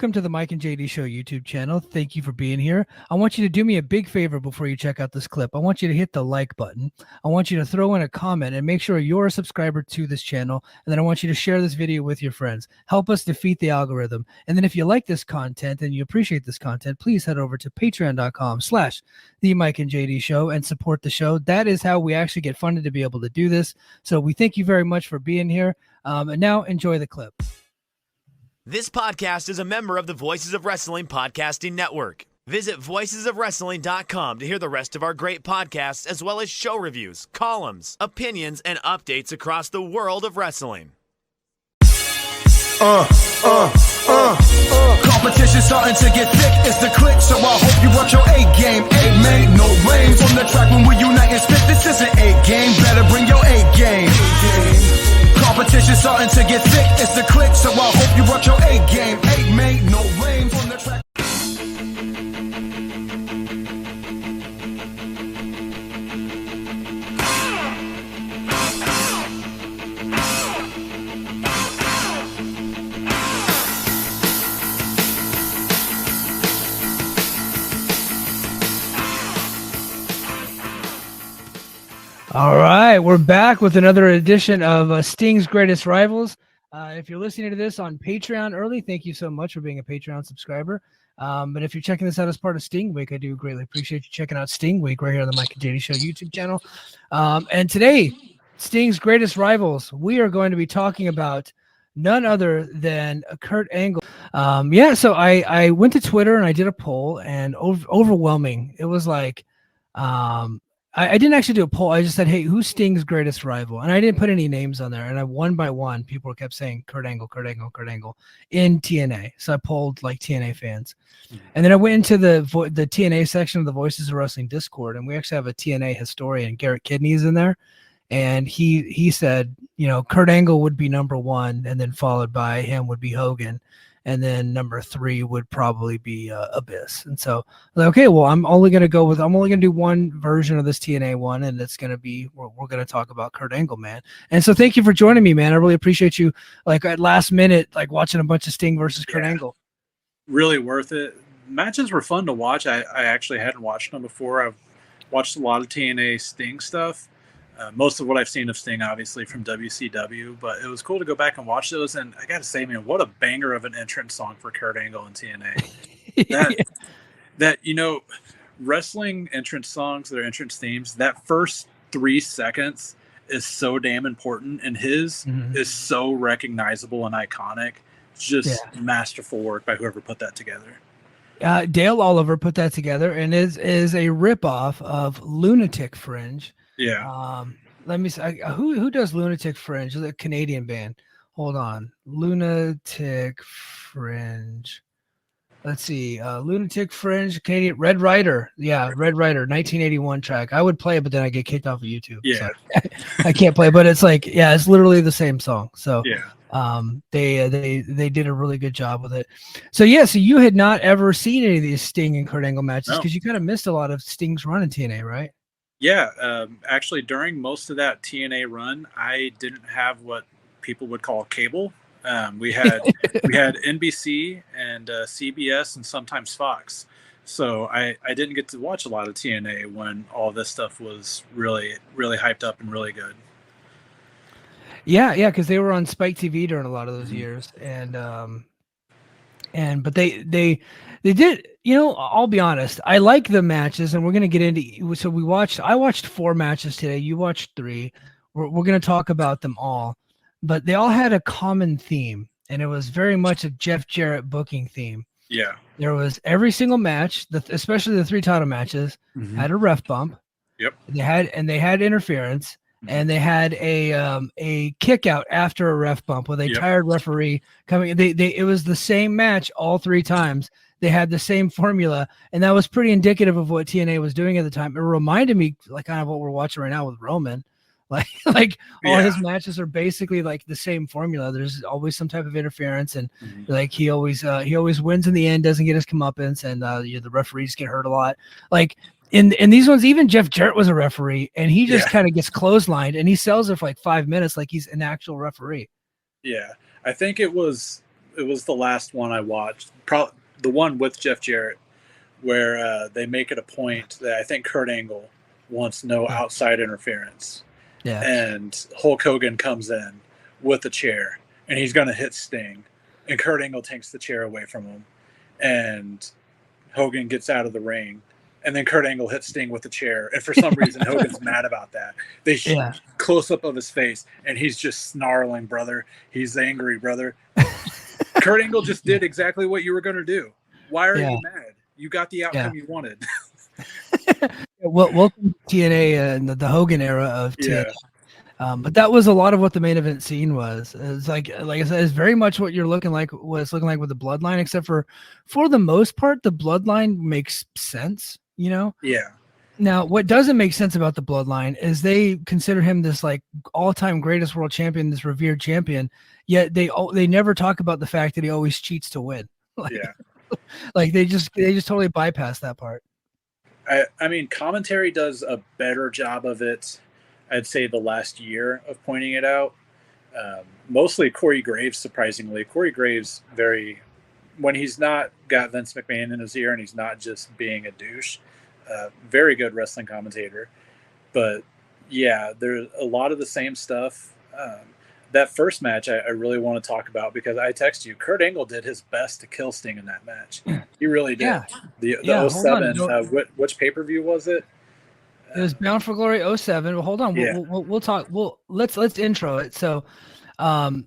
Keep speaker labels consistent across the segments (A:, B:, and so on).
A: Welcome to the Mike and JD Show YouTube channel. Thank you for being here. I want you to do me a big favor before you check out this clip. I want you to hit the like button. I want you to throw in a comment and make sure you're a subscriber to this channel. And then I want you to share this video with your friends. Help us defeat the algorithm. And then if you like this content and you appreciate this content, please head over to patreon.com/the Mike and JD Show and support the show. That is how we actually get funded to be able to do this. So we thank you very much for being here. And now enjoy the clip.
B: This podcast is a member of the Voices of Wrestling Podcasting Network. Visit voicesofwrestling.com to hear the rest of our great podcasts, as well as show reviews, columns, opinions, and updates across the world of wrestling.
C: Competition starting to get thick, it's the click, so I hope you work your A game. A made no rain from the track when we unite and spit. This is an A game, better bring your A game. Competition starting to get thick, it's the click, so I hope you work your A game. A made no rain from the track.
A: All right, we're back with another edition of Sting's Greatest Rivals. If you're listening to this on Patreon early, thank you so much for being a Patreon subscriber. But if you're checking this out as part of Sting Week, I do greatly appreciate you checking out Sting Week right here on the Mike and JD Show YouTube channel. And today, Sting's Greatest Rivals, we are going to be talking about none other than Kurt Angle. So I went to Twitter and I did a poll, and overwhelming. It was like... I didn't actually do a poll. I just said, hey, who's Sting's greatest rival? And I didn't put any names on there. And one by one, people kept saying Kurt Angle, Kurt Angle, Kurt Angle in TNA. So I polled like TNA fans. And then I went into the TNA section of the Voices of Wrestling Discord. And we actually have a TNA historian, Garrett Kidney's in there. And he said, Kurt Angle would be number one. And then followed by him would be Hogan. And then number 3 would probably be Abyss. And so, okay, well, I'm only going to do one version of this TNA one, and it's going to be, we're going to talk about Kurt Angle, man. And so thank you for joining me, man. I really appreciate you, like, at last minute, like, watching a bunch of Sting versus Kurt Angle.
D: Really worth it. Matches were fun to watch. I actually hadn't watched them before. I've watched a lot of TNA Sting stuff. Most of what I've seen of Sting, obviously, from WCW, but it was cool to go back and watch those. And I got to say, man, what a banger of an entrance song for Kurt Angle in TNA. Wrestling entrance songs, their entrance themes, that first 3 seconds is so damn important. And his is so recognizable and iconic. It's just masterful work by whoever put that together.
A: Dale Oliver put that together, and is a ripoff of Lunatic Fringe.
D: Yeah.
A: Let me see. Who does Lunatic Fringe? Is it a Canadian band? Hold on. Lunatic Fringe. Let's see. Lunatic Fringe, Canadian. Red Rider. Yeah, Red Rider, 1981 track. I would play it, but then I get kicked off of YouTube.
D: Yeah.
A: So I can't play, but it's like, it's literally the same song. So
D: yeah.
A: They did a really good job with it. So so you had not ever seen any of these Sting and Kurt Angle matches because you kind of missed a lot of Sting's run in TNA, right?
D: Yeah, actually, during most of that TNA run, I didn't have what people would call cable. We had NBC and CBS and sometimes Fox. So I didn't get to watch a lot of TNA when all this stuff was really, really hyped up and really good.
A: Yeah, because they were on Spike TV during a lot of those years, but they did. I'll be honest. I like the matches, and we're gonna get into. So I watched 4 matches today. You watched 3. We're gonna talk about them all, but they all had a common theme, and it was very much a Jeff Jarrett booking theme.
D: Yeah,
A: there was every single match, especially the 3 title matches, had a ref bump.
D: Yep.
A: They had interference. And they had a kick out after a ref bump with a tired referee coming. It was the same match all 3 times. They had the same formula, and that was pretty indicative of what TNA was doing at the time. It reminded me like kind of what we're watching right now with Roman. Like all his matches are basically like the same formula. There's always some type of interference, and like he always wins in the end, doesn't get his comeuppance, and the referees get hurt a lot. Like in these ones, even Jeff Jarrett was a referee, and he just kind of gets clotheslined, and he sells it for like 5 minutes like he's an actual referee.
D: Yeah, I think it was it was the last one I watched. The one with Jeff Jarrett, where they make it a point that I think Kurt Angle wants no outside interference.
A: Yeah.
D: And Hulk Hogan comes in with a chair, and he's going to hit Sting. And Kurt Angle takes the chair away from him. And Hogan gets out of the ring. And then Kurt Angle hits Sting with the chair. And for some reason, Hogan's mad about that. They close up of his face, and he's just snarling, brother. He's angry, brother. Kurt Angle just did exactly what you were going to do. Why are you mad? You got the outcome you wanted.
A: Well, welcome to TNA and the Hogan era of TNA. But that was a lot of what the main event scene was. It's like I said, it's very much what you're looking like with the Bloodline, except for the most part, the Bloodline makes sense, you know?
D: Yeah.
A: Now, what doesn't make sense about the Bloodline is they consider him this like all-time greatest world champion, this revered champion, yet they never talk about the fact that he always cheats to win. Like they just totally bypass that part.
D: I mean, commentary does a better job of it, I'd say, the last year of pointing it out. Mostly Corey Graves, surprisingly. Corey Graves, when he's not got Vince McMahon in his ear and he's not just being a douche, very good wrestling commentator. But yeah, there's a lot of the same stuff. That first match I really want to talk about because I text you, Kurt Angle did his best to kill Sting in that match. He really did.
A: Yeah.
D: The 07, which pay-per-view was it?
A: It was Bound for Glory 07. Well, hold on. We'll talk. Let's intro it. So Bound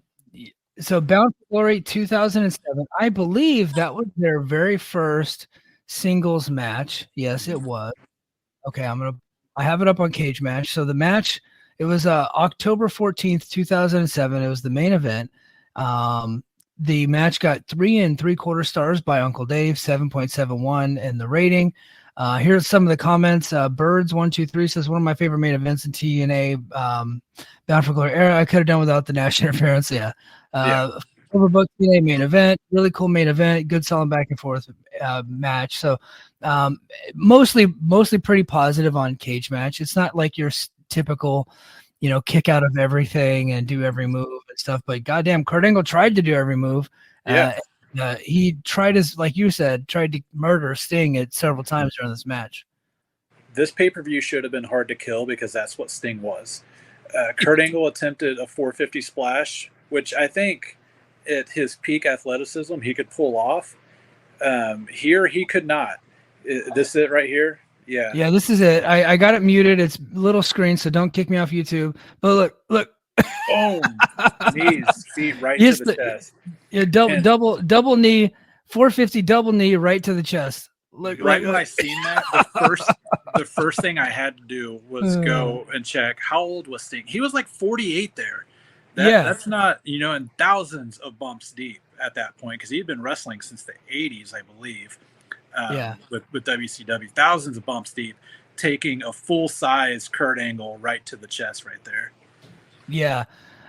A: for Glory 2007. I believe that was their very first singles match. Yes, it was. Okay, I have it up on Cage Match. So the match, it was October 14th, 2007. It was the main event. The match got 3 3/4 stars by Uncle Dave, 7.71 in the rating. Here's some of the comments. Birds123 says one of my favorite main events in TNA Bound for Glory era. I could have done without the Nash interference. Overbooked TNA main event, really cool main event, good solid back and forth match. So mostly pretty positive on Cage Match. It's not like your typical, kick out of everything and do every move and stuff. But goddamn, Kurt Angle tried to do every move. He tried like you said, tried to murder Sting at several times during this match.
D: This pay-per-view should have been hard to kill because that's what Sting was. Kurt Angle attempted a 450 splash, which I think at his peak athleticism he could pull off. Here he could not. This is it right here? Yeah,
A: this is it. I got it muted. It's little screen, so don't kick me off YouTube. But look.
D: Boom. Knees, feet right to the chest.
A: Yeah, double knee, 450 double knee right to the chest. Look,
D: when I seen that, the first thing I had to do was go and check how old was Sting. He was like 48 there. That's not, and thousands of bumps deep at that point because he'd been wrestling since the 80s, I believe. With WCW, thousands of bumps deep, taking a full size Kurt Angle right to the chest right there.
A: Yeah.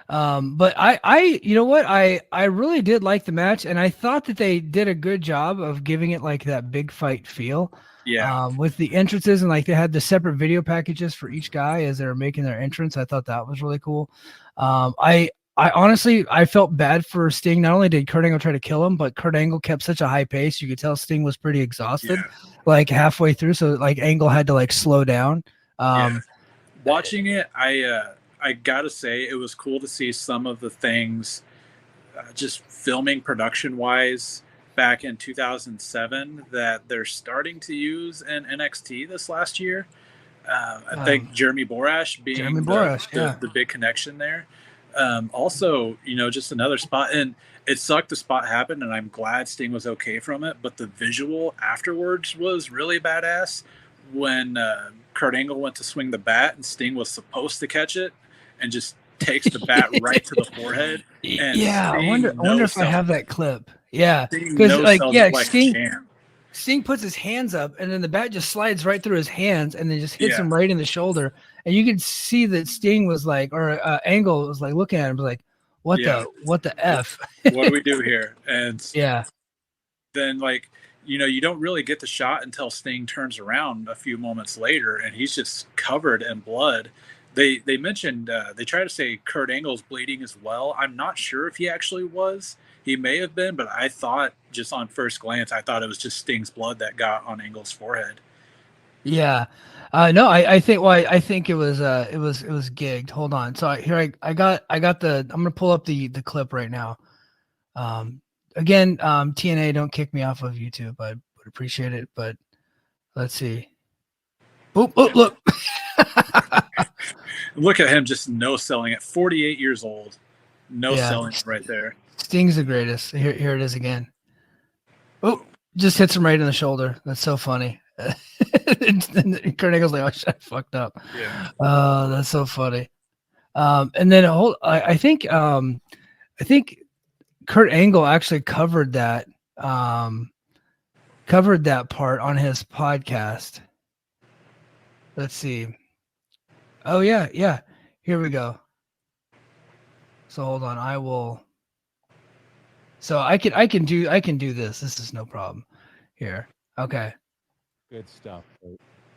A: But I you know what? I really did like the match, and I thought that they did a good job of giving it like that big fight feel.
D: Yeah.
A: With the entrances and like they had the separate video packages for each guy as they were making their entrance. I thought that was really cool. I honestly felt bad for Sting. Not only did Kurt Angle try to kill him, but Kurt Angle kept such a high pace. You could tell Sting was pretty exhausted, like halfway through. So like Angle had to like slow down.
D: Watching it, I gotta say it was cool to see some of the things just filming production wise back in 2007 that they're starting to use in NXT this last year. I think Jeremy Borash being the big connection there. Also, just another spot, and it sucked the spot happened, and I'm glad Sting was okay from it, but the visual afterwards was really badass when Kurt Angle went to swing the bat and Sting was supposed to catch it and just takes the bat right to the forehead. And
A: I wonder if I have that clip. Yeah,
D: because
A: Sting puts his hands up, and then the bat just slides right through his hands, and then just hits him right in the shoulder. And you could see that Sting was like, or Angle was like looking at him, like, what the F?
D: What do we do here? And then you don't really get the shot until Sting turns around a few moments later, and he's just covered in blood. They mentioned they try to say Kurt Angle's bleeding as well. I'm not sure if he actually was. He may have been, but I thought, just on first glance, I thought it was just Sting's blood that got on Angle's forehead.
A: Yeah. No, I think I think it was gigged. Hold on. So I got I'm gonna pull up the clip right now. Again, TNA, don't kick me off of YouTube. I would appreciate it, but let's see. Oh, look.
D: Look at him just no selling at 48 years old. No
A: Yeah.
D: selling right there.
A: Sting's the greatest. Here it is again. Oh, just hits him right in the shoulder. That's so funny. And Kurt Angle's like, "Oh shit, I fucked up."
D: Yeah.
A: That's so funny. And then I think Kurt Angle actually covered that part on his podcast. Let's see. Oh yeah. Here we go. So hold on, I will. So I can do this. This is no problem. Here. Okay.
E: Good stuff.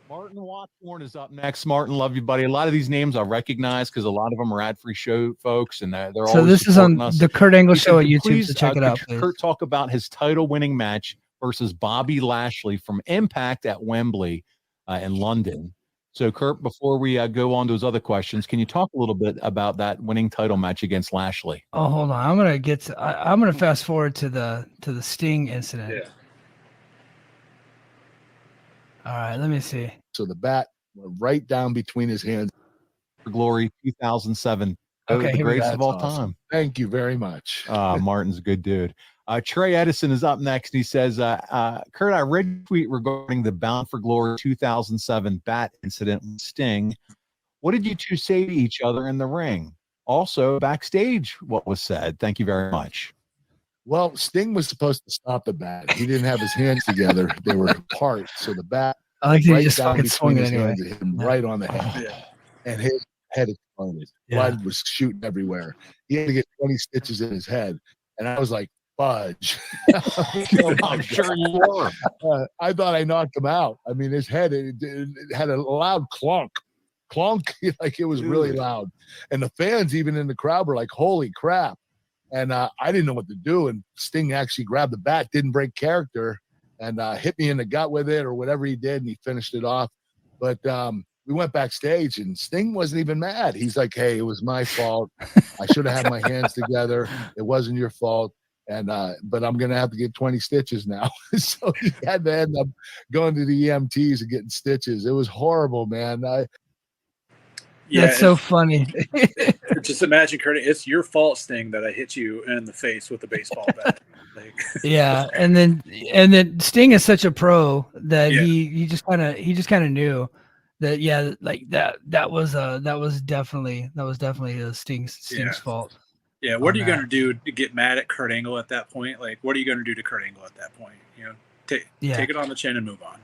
E: Martin Watchorn is up next. Martin, love you, buddy. A lot of these names I recognize because a lot of them are ad-free show folks, and they're
A: so
E: always
A: this is on
E: us.
A: the Kurt Angle
E: He
A: show
E: said,
A: at YouTube.
E: please,
A: So check it out, please.
E: Kurt talk about his title-winning match versus Bobby Lashley from Impact at Wembley in London. So, Kurt, before we go on to those other questions, can you talk a little bit about that winning title match against Lashley?
A: Oh, hold on. I'm gonna fast forward to the Sting incident.
D: Yeah.
A: All right, let me see.
F: So the bat went right down between his hands.
E: For Glory 2007.
A: Okay,
E: The greatest of all
F: awesome.
E: time.
F: Thank you very much.
E: Martin's a good dude. Trey Edison is up next. He says, Kurt, I read a tweet regarding the Bound for Glory 2007 bat incident with Sting. What did you two say to each other in the ring? Also, backstage, what was said? Thank you very much.
F: Well, Sting was supposed to stop the bat. He didn't have his hands together. They were apart. So the bat
A: I like that
F: right
A: he just
F: down
A: fucking
F: between
A: swung it
F: his
A: anyway.
F: hands, it hit him right on the head.
D: Yeah.
F: And his head exploded.
A: Yeah.
F: Blood was shooting everywhere. He had to get 20 stitches in his head. And I was like, fudge.
E: I'm sure you were.
F: I thought I knocked him out. I mean, his head, it had a loud clunk, like it was really loud. And the fans, even in the crowd, were like, holy crap. And I didn't know what to do. And Sting actually grabbed the bat, didn't break character, and hit me in the gut with it or whatever he did, and he finished it off. But we went backstage, and Sting wasn't even mad. He's like, hey, it was my fault. I should have had my hands together. It wasn't your fault. And but I'm going to have to get 20 stitches now. So he had to end up going to the EMTs and getting stitches. It was horrible, man.
D: Yeah,
A: That's so funny.
D: Just imagine, Kurt, it's your fault, Sting, that I hit you in the face with a baseball bat. Like,
A: Yeah, and then Sting is such a pro that
D: Yeah.
A: he just kind of knew that like that was definitely Sting's
D: Yeah.
A: fault.
D: yeah, what
A: On
D: are you
A: that.
D: going to do to get mad at Kurt Angle at that point? Like, what are you going to do to Kurt Angle at that point? You know, take it on the chin and move on.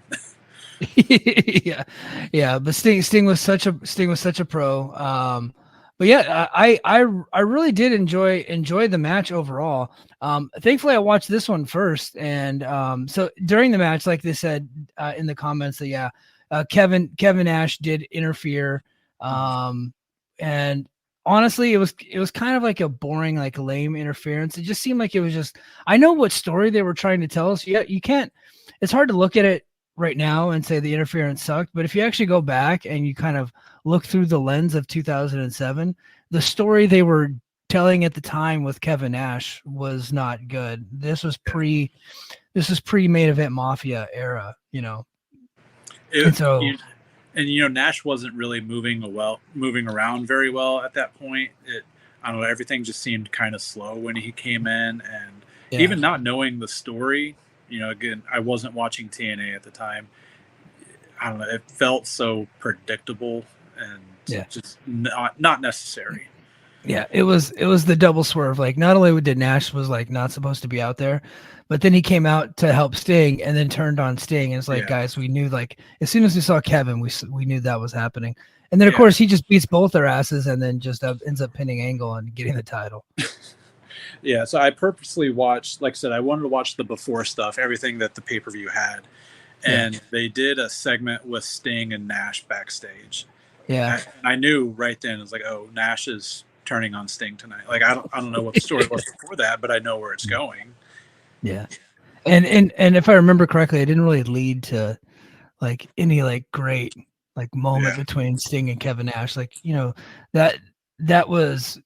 A: yeah, but Sting was such a pro. But yeah, I really did enjoy the match overall. Thankfully I watched this one first, and so during the match, like they said in the comments, that Kevin Nash did interfere, and honestly, it was kind of like a boring, like lame interference. It just seemed like it was just. I know what story they were trying to tell us. Yeah, you can't. It's hard to look at it right now and say the interference sucked, but if you actually go back and you kind of look through the lens of 2007, the story they were telling at the time with Kevin Nash was not good. This was pre main event Mafia era, you know. And so
D: Nash wasn't really moving around very well at that point. I don't know, everything just seemed kind of slow when he came in, and even not knowing the story. You know, again, I wasn't watching TNA at the time. I don't know. It felt so predictable and just not necessary.
A: Yeah, it was the double swerve. Like, not only did Nash was like not supposed to be out there, but then he came out to help Sting and then turned on Sting. And it's like, guys, we knew, like, as soon as we saw Kevin, we knew that was happening. And then of course he just beats both their asses and then just ends up pinning Angle and getting the title.
D: Yeah, so I purposely watched, like I said, I wanted to watch the before stuff, everything that the pay-per-view had. And they did a segment with Sting and Nash backstage.
A: Yeah.
D: I knew right then, it was like, oh, Nash is turning on Sting tonight. Like I don't know what the story was before that, but I know where it's going.
A: Yeah. And if I remember correctly, it didn't really lead to like any like great like moment between Sting and Kevin Nash. Like, you know, that was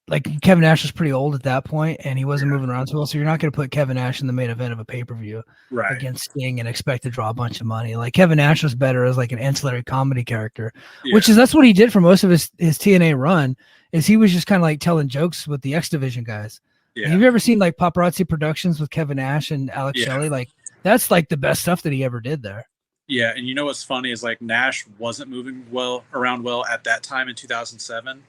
A: like Kevin Nash was pretty old at that point and he wasn't moving around so well. So you're not going to put Kevin Nash in the main event of a pay-per-view against Sting and expect to draw a bunch of money. Like Kevin Nash was better as like an ancillary comedy character, that's what he did for most of his TNA run is he was just kind of like telling jokes with the X Division guys. Yeah. Have you ever seen like Paparazzi Productions with Kevin Nash and Alex Shelley? Like that's like the best stuff that he ever did there.
D: Yeah. And you know, what's funny is like Nash wasn't moving around well at that time in 2007.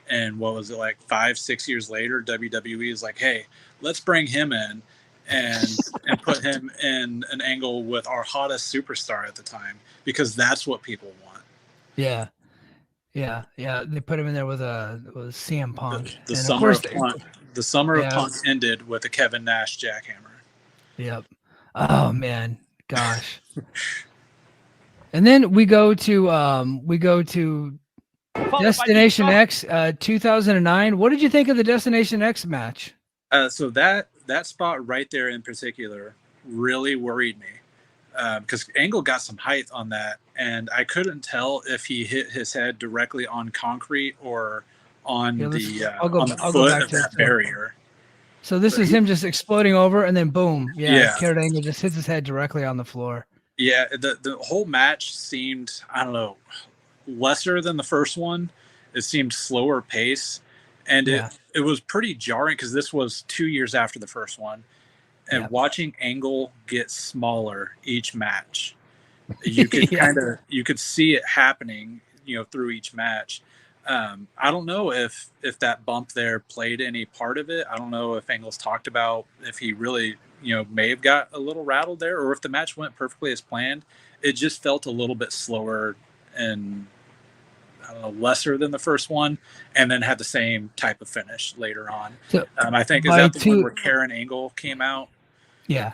D: And what was it like 5-6 years later, WWE is like, hey, let's bring him in and put him in an angle with our hottest superstar at the time, because that's what people want.
A: Yeah. Yeah. Yeah. They put him in there with CM Punk.
D: The summer of Punk ended with a Kevin Nash jackhammer.
A: Yep. Oh man. Gosh. And then we go to Destination X 2009. What did you think of the Destination X match?
D: So that spot right there in particular really worried me because Angle got some height on that, and I couldn't tell if he hit his head directly on concrete or on the foot of that barrier.
A: So this is him just exploding over, and then boom, Kurt Angle just hits his head directly on the floor.
D: Yeah, the whole match seemed, I don't know, lesser than the first one. It seemed slower pace, and it was pretty jarring because this was 2 years after the first one, and watching Angle get smaller each match, you could you could see it happening, you know, through each match. I don't know if that bump there played any part of it. I don't know if Angle's talked about if he really, you know, may have got a little rattled there, or if the match went perfectly as planned. It just felt a little bit slower and I don't know, lesser than the first one, and then had the same type of finish later on. So, I think is that the one where Karen Angle came out? Yeah.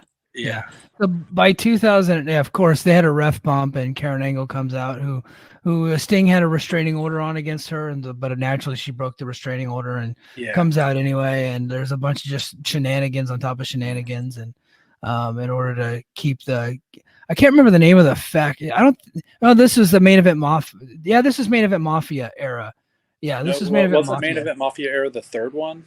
A: So by 2000, of course, they had a ref bump, and Karen Angle comes out, who Sting had a restraining order on against her, but naturally she broke the restraining order and comes out anyway. And there's a bunch of just shenanigans on top of shenanigans, and in order to keep I can't remember the name of the fact. This is the main event Mafia. Yeah, this is main event Mafia era. Yeah, this is main event Mafia.
D: Was the main event Mafia era the third one?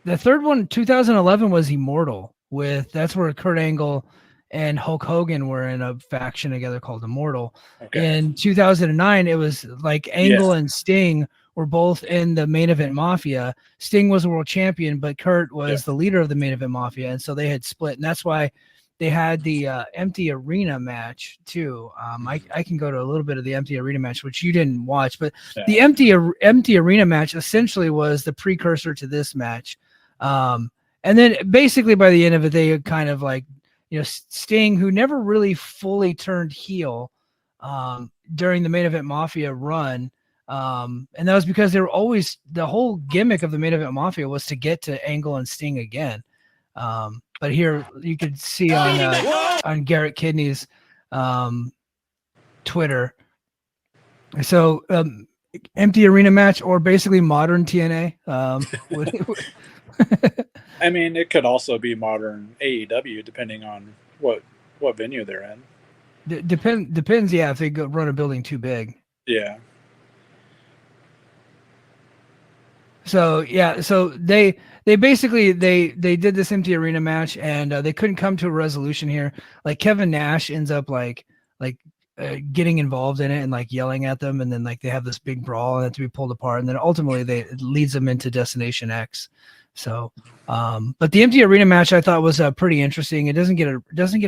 A: The third one, 2011, was Immortal. That's where Kurt Angle and Hulk Hogan were in a faction together called Immortal. Okay. In 2009, it was like Angle and Sting were both in the main event Mafia. Sting was a world champion, but Kurt was the leader of the main event Mafia, and so they had split, and that's why they had the empty arena match too. I can go to a little bit of the empty arena match, which you didn't watch, but the empty arena match essentially was the precursor to this match. And then basically by the end of it, they kind of like, you know, Sting, who never really fully turned heel during the main event Mafia run. And that was because they were always, the whole gimmick of the main event Mafia was to get to Angle and Sting again. But here you could see on Garrett Kidney's Twitter. So empty arena match, or basically modern TNA.
D: I mean, it could also be modern AEW, depending on what venue they're in.
A: Depends. Yeah, if they run a building too big.
D: Yeah.
A: So they basically they did this empty arena match, and they couldn't come to a resolution here. Like Kevin Nash ends up like getting involved in it and like yelling at them, and then like they have this big brawl and have to be pulled apart, and then ultimately it leads them into Destination X. So, but the empty arena match I thought was pretty interesting. It doesn't get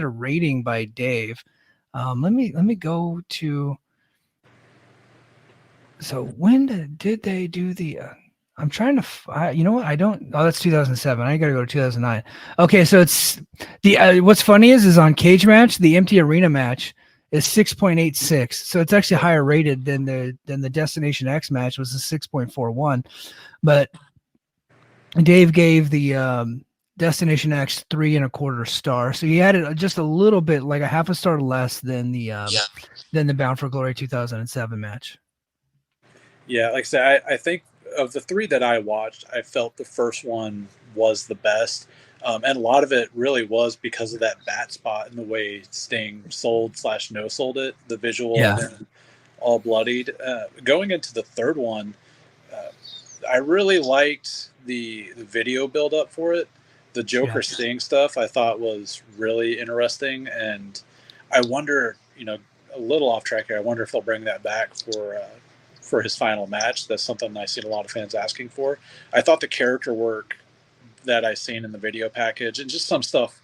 A: a rating by Dave. Let me go to. So when did they do the? I'm trying to. You know what? I don't. Oh, that's 2007. I got to go to 2009. Okay, so it's the. What's funny is on Cage Match, the empty arena match is 6.86. So it's actually higher rated than the Destination X match, was a 6.41, but Dave gave the Destination X 3.25 stars. So he added just a little bit, like a half a star less than the Bound for Glory 2007 match.
D: Yeah, like I said, I think of the three that I watched, I felt the first one was the best. And a lot of it really was because of that bat spot and the way Sting sold/no sold it, the visual
A: Yeah.
D: of him all bloodied. Going into the third one, I really liked the video build up for it. The Joker Sting stuff I thought was really interesting, and I wonder, a little off track here, I wonder if they'll bring that back for his final match. That's something I've seen a lot of fans asking for. I thought the character work that I seen in the video package and just some stuff,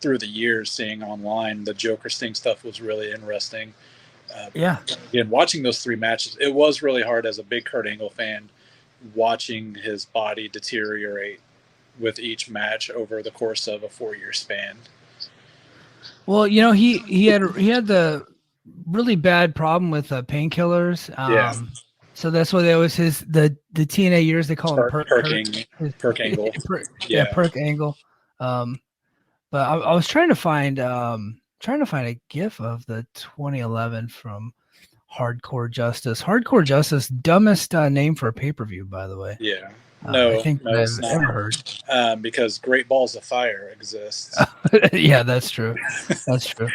D: through the years seeing online, the Joker Sting stuff was really interesting. Again, watching those three matches, it was really hard as a big Kurt Angle fan watching his body deteriorate with each match over the course of a 4-year span.
A: Well, he had the really bad problem with painkillers. So that's why there was the TNA years. They call him
D: Perk Angle.
A: Perk Angle. But I was trying to find a GIF of the 2011 from Hardcore Justice. Hardcore Justice, dumbest name for a pay-per-view, by the way.
D: Yeah.
A: I think
D: it's
A: I've
D: not.
A: ever heard.
D: Because Great Balls of Fire exists.
A: Yeah, that's true. That's true.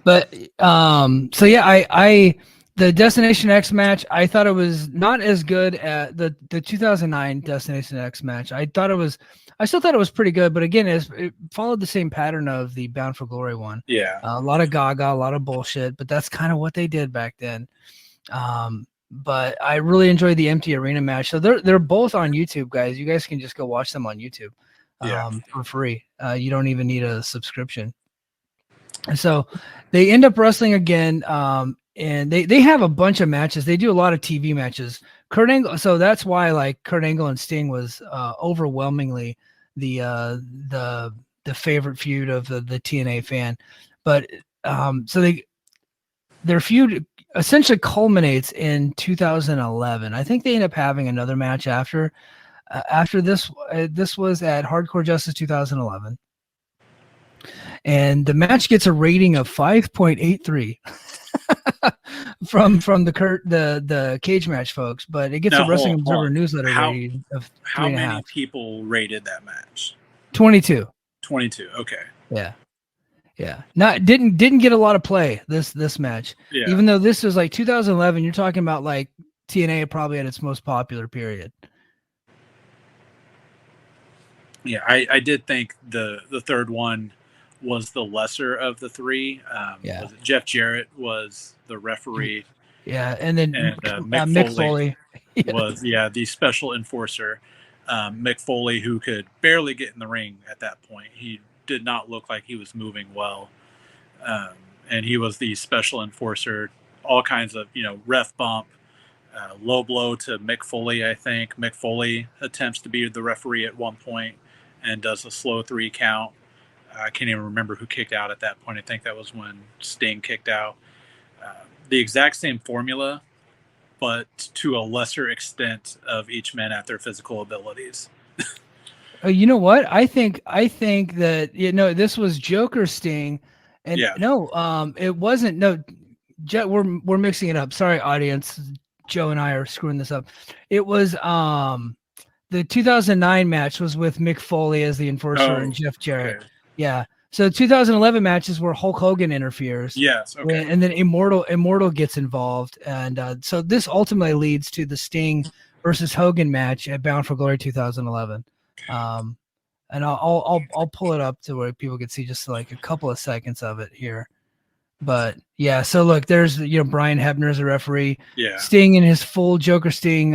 A: But so yeah, I the Destination X match, I thought it was not as good at the 2009 Destination X match. I still thought it was pretty good, but again, it followed the same pattern of the Bound for Glory one.
D: Yeah.
A: A lot of gaga, a lot of bullshit, but that's kind of what they did back then. But I really enjoyed the empty arena match. So they're both on YouTube, guys. You guys can just go watch them on YouTube for free. You don't even need a subscription. And so they end up wrestling again. And they have a bunch of matches. They do a lot of TV matches. Kurt Angle, so that's why like Kurt Angle and Sting was overwhelmingly the favorite feud of the TNA fan. But so their feud essentially culminates in 2011. I think they end up having another match after this. This was at Hardcore Justice 2011, and the match gets a rating of 5.83. from the cage match folks, but it gets a Wrestling Observer newsletter rating of 3.5.
D: How many people rated that match?
A: 22.
D: 22. Okay.
A: Yeah. Didn't get a lot of play this match.
D: Yeah.
A: Even though this was like 2011, you're talking about like TNA probably at its most popular period.
D: Yeah, I did think the third one was the lesser of the three. Jeff Jarrett was the referee.
A: Yeah, and then
D: Mick
A: Foley
D: was the special enforcer. Mick Foley, who could barely get in the ring at that point. He did not look like he was moving well. And he was the special enforcer. All kinds of, ref bump, low blow to Mick Foley, I think. Mick Foley attempts to be the referee at one point and does a slow 3 count. I can't even remember who kicked out at that point. I think that was when Sting kicked out. The exact same formula, but to a lesser extent of each man at their physical abilities.
A: You know what? I think that this was Joker Sting, and it wasn't. No, we're mixing it up. Sorry, audience. Joe and I are screwing this up. It was the 2009 match was with Mick Foley as the enforcer and Jeff Jarrett.
D: Okay.
A: Yeah. So 2011 matches where Hulk Hogan interferes.
D: Yes. Okay.
A: And then Immortal gets involved. And so this ultimately leads to the Sting versus Hogan match at Bound for Glory 2011. And I'll pull it up to where people can see just like a couple of seconds of it here. But yeah, so look, there's Brian Hebner as a referee.
D: Yeah.
A: Sting in his full Joker Sting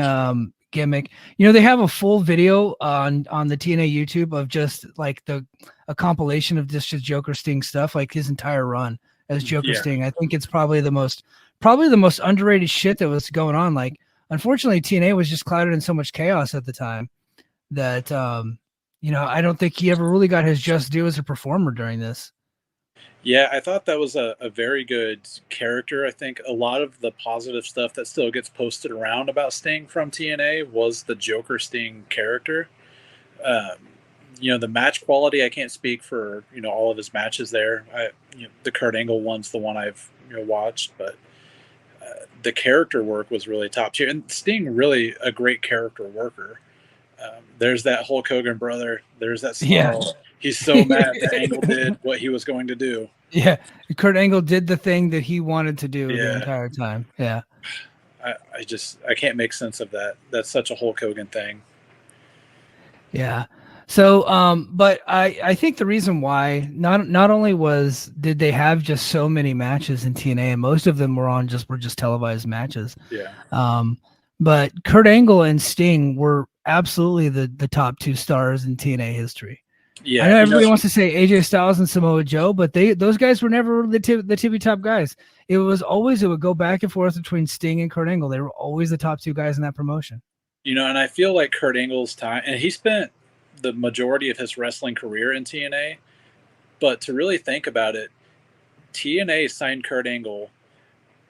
A: gimmick. They have a full video on the TNA YouTube of just like a compilation of just Joker Sting stuff, like his entire run as Joker Sting. I think it's probably the most underrated shit that was going on. Like, unfortunately, TNA was just clouded in so much chaos at the time that I don't think he ever really got his just due as a performer during this.
D: Yeah, I thought that was a very good character. I think a lot of the positive stuff that still gets posted around about Sting from TNA was the Joker Sting character. The match quality, I can't speak for, all of his matches there. The Kurt Angle one's the one I've watched, but the character work was really top tier, and Sting really a great character worker. There's that Hulk Hogan brother. There's that snarl.
A: Yeah.
D: He's so mad that Angle did what he was going to do.
A: Yeah, Kurt Angle did the thing that he wanted to do the
D: Yeah.
A: entire time. Yeah.
D: I can't make sense of that. That's such a Hulk Hogan thing.
A: Yeah. So, but I think the reason why not only did they have just so many matches in TNA, and most of them were just televised matches.
D: Yeah.
A: But Kurt Angle and Sting were absolutely the top two stars in TNA history.
D: Yeah.
A: I know everybody wants to say AJ Styles and Samoa Joe, but those guys were never the tippy top guys. It would go back and forth between Sting and Kurt Angle. They were always the top two guys in that promotion.
D: And I feel like Kurt Angle's time, and he spent the majority of his wrestling career in TNA, but to really think about it, TNA signed Kurt Angle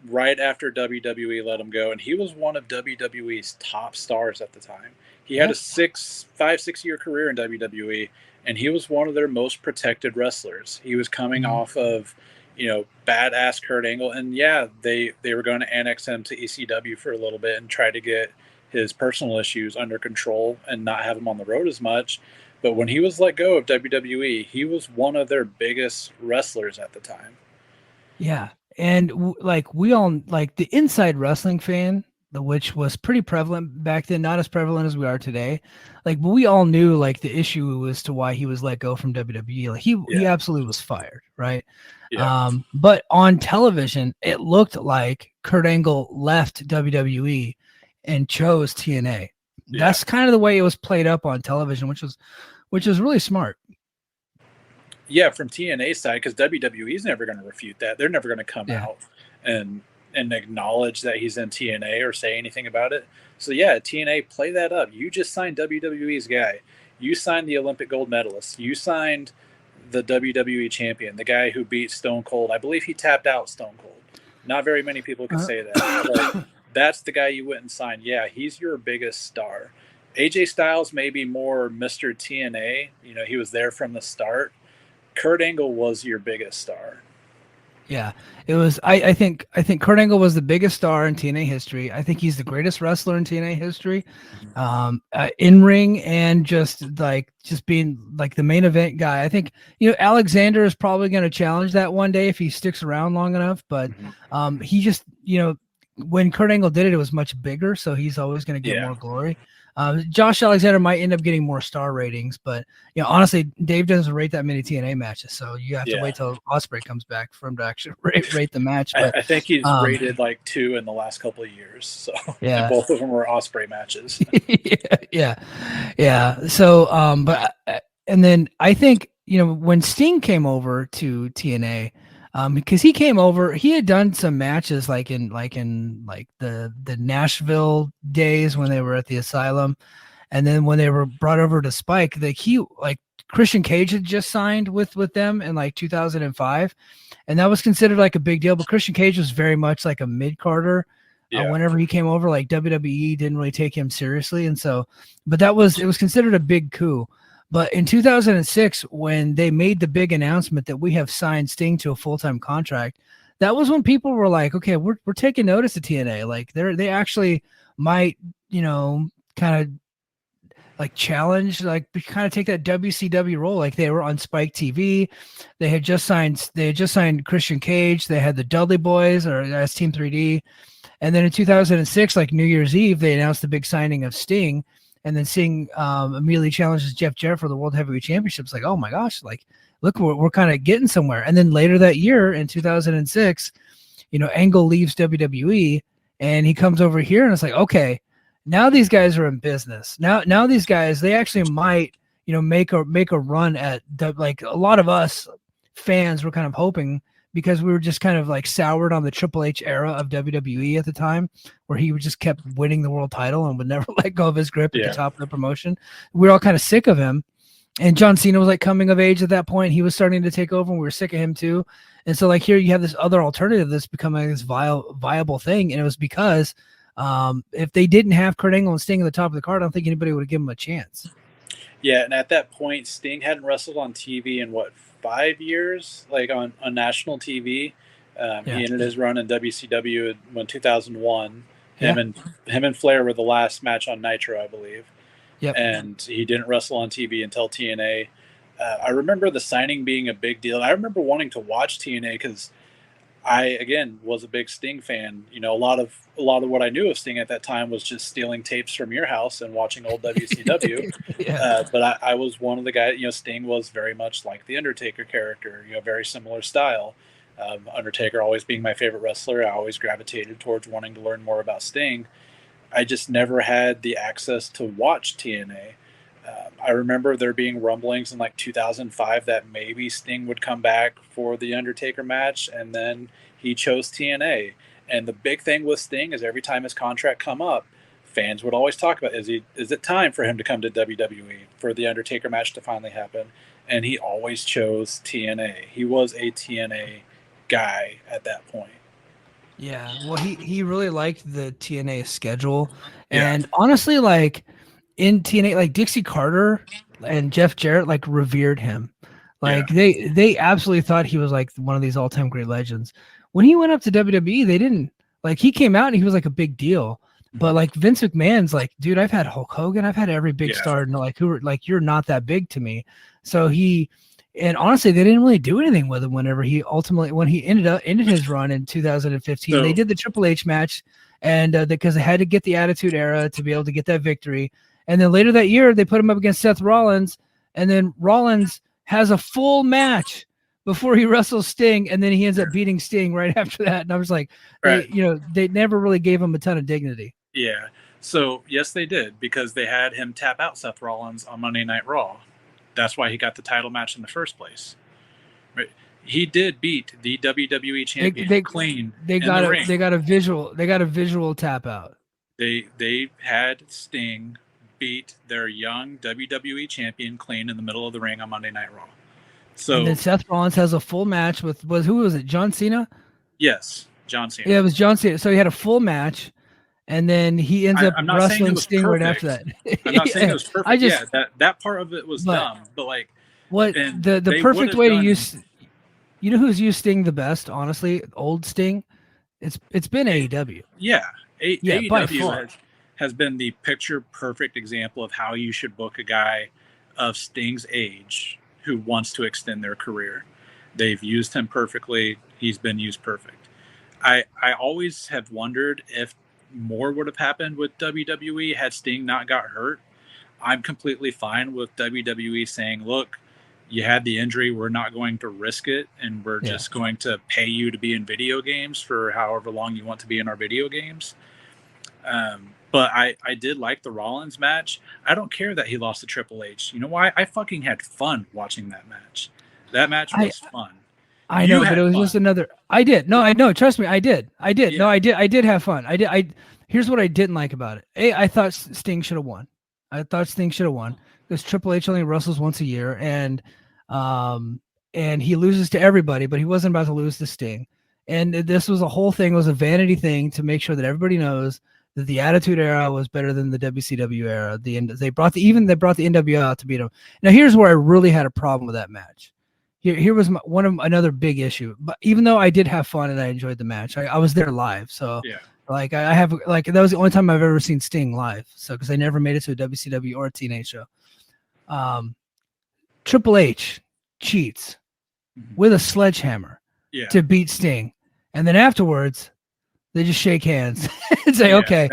D: right after WWE let him go, and he was one of WWE's top stars at the time. He had a 5-6 year career in WWE, and he was one of their most protected wrestlers. He was coming off of, badass Kurt Angle, and they were going to annex him to ECW for a little bit and try to get his personal issues under control and not have him on the road as much. But when he was let go of WWE, he was one of their biggest wrestlers at the time.
A: Yeah. And we all like the inside wrestling fan, which was pretty prevalent back then, not as prevalent as we are today. But we all knew the issue as to why he was let go from WWE. He absolutely was fired. Right.
D: Yeah.
A: But on television, it looked like Kurt Angle left WWE and chose TNA.
D: Yeah.
A: That's kind of the way it was played up on television, which was really smart.
D: Yeah, from TNA side, because WWE is never going to refute that. They're never going to come out and acknowledge that he's in TNA or say anything about it. So TNA, play that up. You just signed WWE's guy. You signed the Olympic gold medalist. You signed the WWE champion, the guy who beat Stone Cold. I believe he tapped out Stone Cold. Not very many people can say that. But that's the guy you went and signed. Yeah, he's your biggest star. AJ Styles may be more Mr. TNA. He was there from the start. Kurt Angle was your biggest star.
A: Yeah, it was. I think Kurt Angle was the biggest star in TNA history. I think he's the greatest wrestler in TNA history, in ring and just being the main event guy. I think Alexander is probably going to challenge that one day if he sticks around long enough. But he just when Kurt Angle did it, it was much bigger, so he's always going to get more glory. Josh Alexander might end up getting more star ratings, but honestly, Dave doesn't rate that many TNA matches, so you have to wait till Ospreay comes back for him to actually rate the match. But
D: I think he's rated 2 in the last couple of years, so and both of them were Ospreay matches.
A: yeah. So, but and then I think when Sting came over to TNA. Because he came over, he had done some matches in the Nashville days when they were at the Asylum, and then when they were brought over to Spike, Christian Cage had just signed with them in 2005, and that was considered a big deal. But Christian Cage was very much a mid-carder. Whenever he came over, WWE didn't really take him seriously, and so, but it was considered a big coup. But in 2006, when they made the big announcement that we have signed Sting to a full-time contract, that was when people were like, okay, we're taking notice of TNA. They actually might, kind of challenge, kind of take that WCW role. They were on Spike TV. They had just signed Christian Cage. They had the Dudley Boys or as Team 3D. And then in 2006, New Year's Eve, they announced the big signing of Sting. And then Sting immediately challenges Jeff Jarrett for the World Heavyweight Championship. It's oh my gosh, look, we're kind of getting somewhere. And then later that year in 2006, Angle leaves WWE and he comes over here and it's okay, now these guys are in business. Now these guys, they actually might, make a run at a lot of us fans were kind of hoping, because we were just kind of soured on the Triple H era of WWE at the time, where he just kept winning the world title and would never let go of his grip at the top of the promotion. We were all kind of sick of him. And John Cena was coming of age at that point. He was starting to take over and we were sick of him too. And so here you have this other alternative that's becoming this viable thing. And it was because if they didn't have Kurt Angle and Sting at the top of the card, I don't think anybody would have given him a chance.
D: Yeah, and at that point, Sting hadn't wrestled on TV in 5 years, on national TV, He ended his run in WCW when 2001.
A: Yeah.
D: Him and Flair were the last match on Nitro, I believe.
A: Yep.
D: And he didn't wrestle on TV until TNA. I remember the signing being a big deal. I remember wanting to watch TNA because I, again, was a big Sting fan. You know, a lot of what I knew of Sting at that time was just stealing tapes from your house and watching old WCW. But I was one of the guys. You know, Sting was very much like the Undertaker character. You know, very similar style. Undertaker always being my favorite wrestler. I always gravitated towards wanting to learn more about Sting. I just never had the access to watch TNA. I remember there being rumblings in like 2005 that maybe Sting would come back for the Undertaker match, and then he chose TNA. And the big thing with Sting is every time his contract come up, fans would always talk about, is it time for him to come to WWE for the Undertaker match to finally happen? And he always chose TNA. He was a TNA guy at that point.
A: Yeah, well, he really liked the TNA schedule, and honestly, like in TNA, like Dixie Carter and Jeff Jarrett like revered him, like they absolutely thought he was like one of these all-time great legends. When he went up to WWE, they didn't like. He came out and he was like a big deal, but like Vince McMahon's like, dude, I've had Hulk Hogan, I've had every big star, and like who like you're not that big to me. So and honestly, they didn't really do anything with him when he ended his run in 2015. So, they did the Triple H match, and because they had to get the Attitude Era to be able to get that victory. And then later that year, they put him up against Seth Rollins, and then Rollins has a full match before he wrestles Sting, and then he ends up beating Sting right after that. And I was like, they never really gave him a ton of dignity.
D: Yeah. So yes, they did, because they had him tap out Seth Rollins on Monday Night Raw. That's why he got the title match in the first place. Right. He did beat the WWE champion clean.
A: They got a visual tap out.
D: They had Sting beat their young WWE champion clean in the middle of the ring on Monday Night Raw. So
A: and then Seth Rollins has a full match with who was it? John Cena?
D: Yes, John Cena.
A: Yeah, it was John Cena. So he had a full match. And then he ends up wrestling Sting right after that.
D: I'm not saying it was perfect. That part of it was dumb. But like,
A: what the perfect way to use, you know who's used Sting the best? Honestly, old Sting. It's been AEW.
D: Yeah, AEW has been the picture perfect example of how you should book a guy of Sting's age who wants to extend their career. They've used him perfectly. He's been used perfect. I always have wondered if more would have happened with WWE had Sting not got hurt. I'm completely fine with WWE saying, look, you had the injury, we're not going to risk it, and we're just going to pay you to be in video games for however long you want to be in our video games. But I did like the Rollins match. I don't care that he lost to Triple H. You know why? I fucking had fun watching that match. That match was fun.
A: I know, but it was just another. I did. No, I know. Trust me, I did. Yeah. No, I did have fun. Here's what I didn't like about it. I thought Sting should have won. Because Triple H only wrestles once a year, and he loses to everybody, but he wasn't about to lose to Sting. And this was a whole thing. It was a vanity thing to make sure that everybody knows that the Attitude Era was better than the WCW era. They brought the NWO out to beat him. Now here's where I really had a problem with that match. Here was another big issue. But even though I did have fun and I enjoyed the match, I was there live. So like I have like that was the only time I've ever seen Sting live. So because I never made it to a WCW or a TNA show. Triple H cheats with a sledgehammer to beat Sting, and then afterwards they just shake hands and say, "Okay,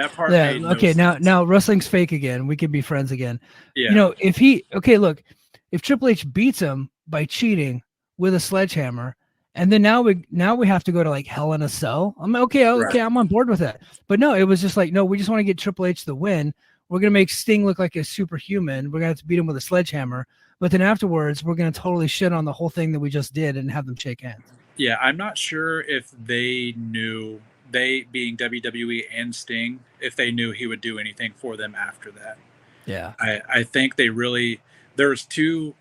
A: now wrestling's fake again. We can be friends again."
D: Yeah.
A: You know, if Triple H beats him by cheating with a sledgehammer, and then now we have to go to like Hell in a Cell. I'm okay, I'm on board with that. But no, it was just like, no, we just want to get Triple H the win. We're gonna make Sting look like a superhuman. We're gonna have to beat him with a sledgehammer. But then afterwards, we're gonna totally shit on the whole thing that we just did and have them shake hands.
D: Yeah, I'm not sure if they knew, they being WWE and Sting, if they knew he would do anything for them after that.
A: Yeah,
D: I think they really, there's two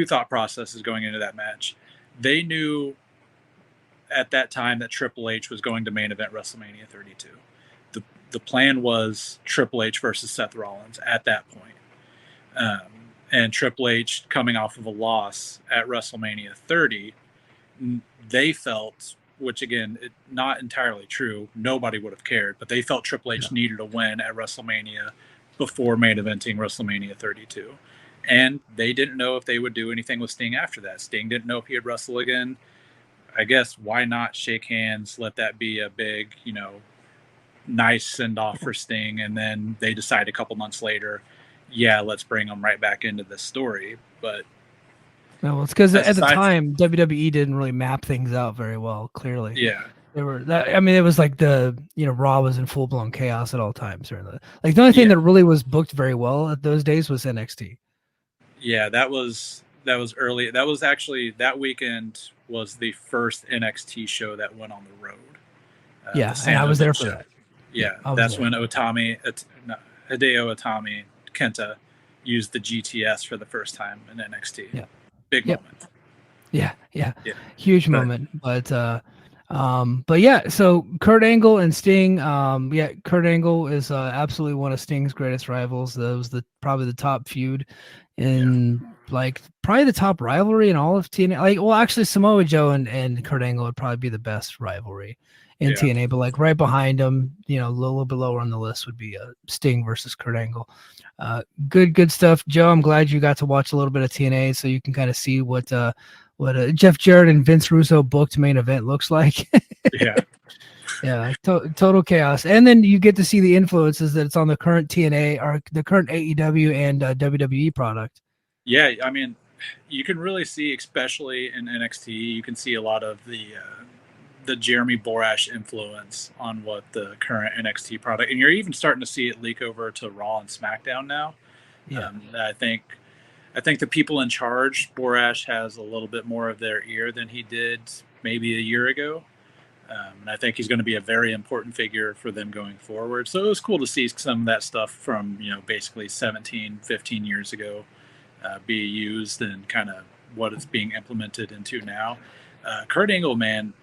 D: thought processes going into that match. They knew at that time that Triple H was going to main event WrestleMania 32. The plan was Triple H versus Seth Rollins at that point. And Triple H coming off of a loss at WrestleMania 30, they felt which again, not entirely true. Nobody would have cared, but they felt Triple H needed a win at WrestleMania before main eventing WrestleMania 32. And they didn't know if they would do anything with Sting after that. Sting didn't know if he'd wrestle again. I guess why not shake hands, let that be a big, nice send-off for Sting, and then they decide a couple months later, let's bring him right back into this story. But
A: no, well, it's because at the time WWE didn't really map things out very well. Clearly, they were. It was like Raw was in full-blown chaos at all times. The only thing that really was booked very well at those days was NXT.
D: Yeah, that was early. That was actually, that weekend was the first NXT show that went on the road.
A: And I was there for that.
D: Yeah, that's when Hideo Itami Kenta used the GTS for the first time in NXT.
A: Yeah,
D: big moment.
A: Yeah, huge moment. But so Kurt Angle and Sting. Kurt Angle is absolutely one of Sting's greatest rivals. That was probably the top feud in probably the top rivalry in all of TNA. Actually, Samoa Joe and Kurt Angle would probably be the best rivalry in TNA, but right behind them, a little bit lower on the list would be Sting versus Kurt Angle. Good stuff, Joe. I'm glad you got to watch a little bit of TNA, so you can kind of see what Jeff Jarrett and Vince Russo booked main event looks like. Total chaos. And then you get to see the influences that it's on the current TNA or the current AEW and WWE product.
D: Yeah, you can really see, especially in NXT, you can see a lot of the Jeremy Borash influence on what the current NXT product, and you're even starting to see it leak over to Raw and SmackDown now. I think the people in charge, Borash has a little bit more of their ear than he did maybe a year ago. And I think he's going to be a very important figure for them going forward. So it was cool to see some of that stuff from, basically 15 years ago be used and kind of what it's being implemented into now. Kurt Angle, man,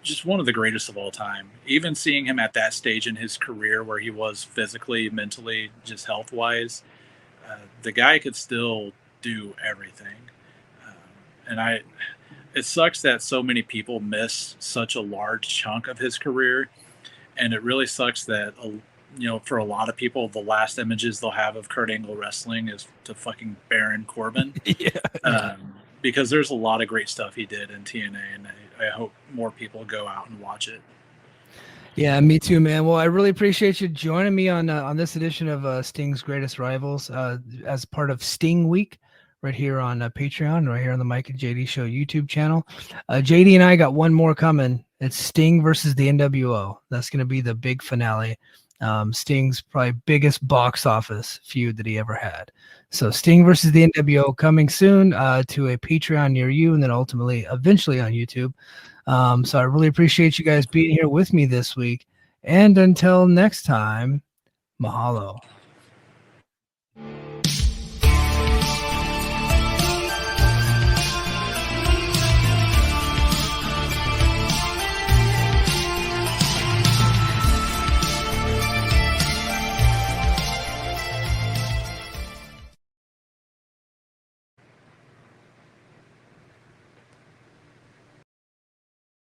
D: just one of the greatest of all time. Even seeing him at that stage in his career where he was physically, mentally, just health-wise, the guy could still do everything. It sucks that so many people miss such a large chunk of his career, and it really sucks that for a lot of people, the last images they'll have of Kurt Angle wrestling is to fucking Baron Corbin. Because there's a lot of great stuff he did in TNA, and I hope more people go out and watch it.
A: Yeah, me too, man. Well, I really appreciate you joining me on this edition of Sting's Greatest Rivals as part of Sting Week right here on Patreon, right here on the Mike and JD Show YouTube channel. JD and I got one more coming. It's Sting versus the NWO. That's going to be the big finale. Sting's probably biggest box office feud that he ever had. So Sting versus the NWO coming soon to a Patreon near you, and then eventually on YouTube. So I really appreciate you guys being here with me this week. And until next time, mahalo.